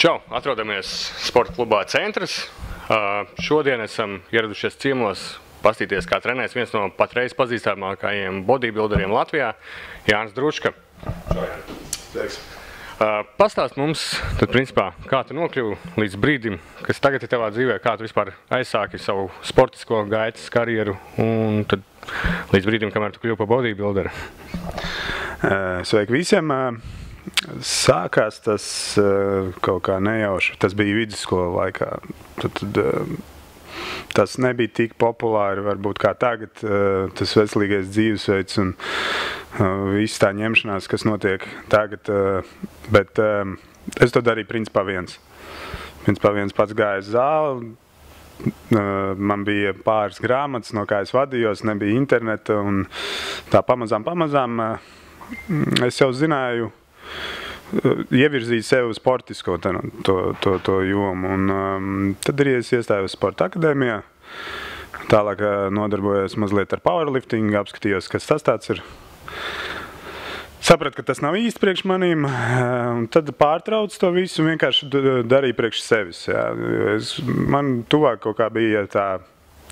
Čau! Atrodamies sporta klubā Centrs. Šodien esam ieradušies ciemos pastīties, kā trenēs viens no patreiz pazīstamākajiem bodybuilderiem Latvijā, Jānis Dručka. Čau, Jāni! Pastāst mums, tad principā, kā tu nokļuvi līdz brīdim, kas tagad ir tavā dzīvē, kā tu vispār aizsāki savu sportisko gaitas karjeru un tad līdz brīdim, kamēr tu kļuvi par bodybuilderu. Sveiki visiem! Sākās tas kaut kā nejauši. Tas bija vidusskola laikā. Tad tas nebija tik populāri, varbūt kā tagad, tas veselīgais dzīvesveids un viss tā ņemšanās, kas notiek tagad. Bet es to darīju principā viens. Principā viens pats gāja uz zāli. Man bija pāris grāmatas, no kā es vadījos, nebija interneta. Un tā pamazām es jau zināju, ievirzīt sevi sportisko to jomu. Un tad arī es iestājos sporta akadēmijā. Tālāk nodarbojos mazliet ar powerlifting, apskatījos, kas tas tāds ir. Sapratu, ka tas nav īsti priekš manīm, un tad pārtraucu to visu un vienkārši darīju priekš sevis. Jā. Man tuvāk kaut kā bija tā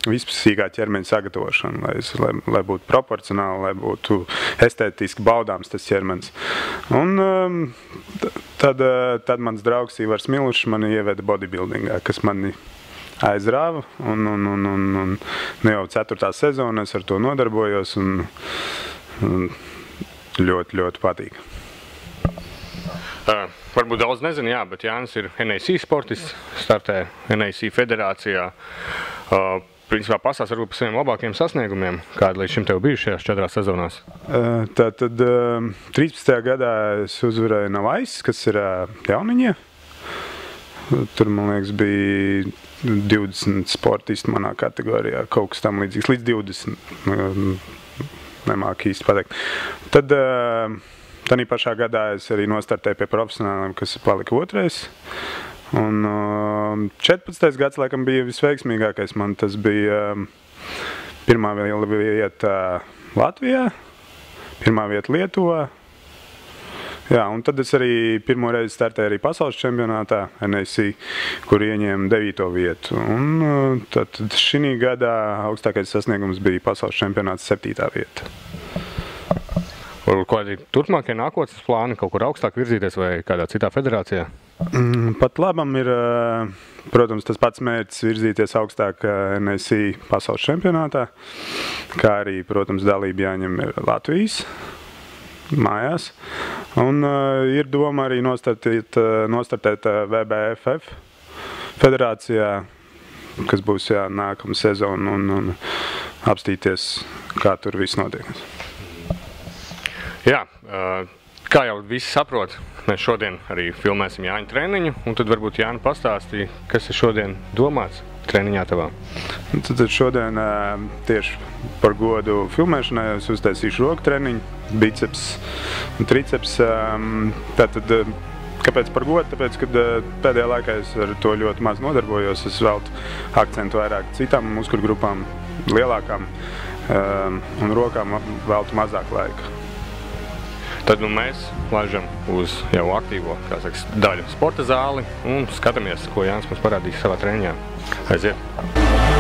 vispusīgā ķermeņa sagatavošana, lai būtu proporcionāli, lai būtu estētiski baudāms tas ķermenis. Un tad mans draugs Ivars Milušs mani ieveda bodybuildingā, kas mani aizrāva, un jau 4. sezona es ar to nodarbojos, un ļoti patīk. Varbūt daudz nezinu, jā, bet Jānis ir NAC sportists, startē NAC federācijā. Principā pastāst varbūt par saviem labākiem sasniegumiem, kādi līdz šim tev bijuši šajās 4 sezonās? Tātad 13. gadā es uzvarēju Navais, kas ir jauniņie. Tur, man liekas, bija 20 sportisti manā kategorijā, kaut kas tam līdzīgs, līdz 20, nemāku īsti pateikt. Tad tādā pašā gadā es arī nostartēju pie profesionāliem, kas palika 2. Un 14. gads, laikam, bija visveiksmīgākais man. Tas bija 1. vieta Latvijā, 1. vieta Lietuvā. Jā, un tad es arī pirmo reizi startēju arī pasaules čempionātā NAC, kur ieņēmu 9. vietu. Un tad šī gadā augstākais sasniegums bija pasaules čempionāts 7. vieta. Kādi turpmākie nākotnes plāni, kaut kur augstāk virzīties vai kādā citā federācijā? Pat labam ir, protams, tas pats mērķis virzīties augstāk NAC pasaules čempionātā, kā arī, protams, dalība jāņem ir Latvijas mājās. Un ir doma arī nostartēt VBFF federācijā, kas būs nākamā sezona, un apstīties, kā tur viss notiek. Jā, kā jau visi saprot, mēs šodien arī filmēsim Jāņa treniņu, un tad varbūt Jāni pastāstīja, kas ir šodien domāts treniņā tavā. Tad šodien tieši par godu filmēšanai es uztaisīšu roku treniņu, biceps un triceps. Tātad, kāpēc par godu? Tāpēc, kad pēdējā laikā es ar to ļoti maz nodarbojos, es veltu akcentu vairāk citām muskuļgrupām, lielākām, un rokām veltu mazāk laika. Tad mēs laižam uz jau aktīvo, kā saka, daļu sporta zāli un skatāmies, ko Jānis mums parādīs savā treniņā. Aiziet!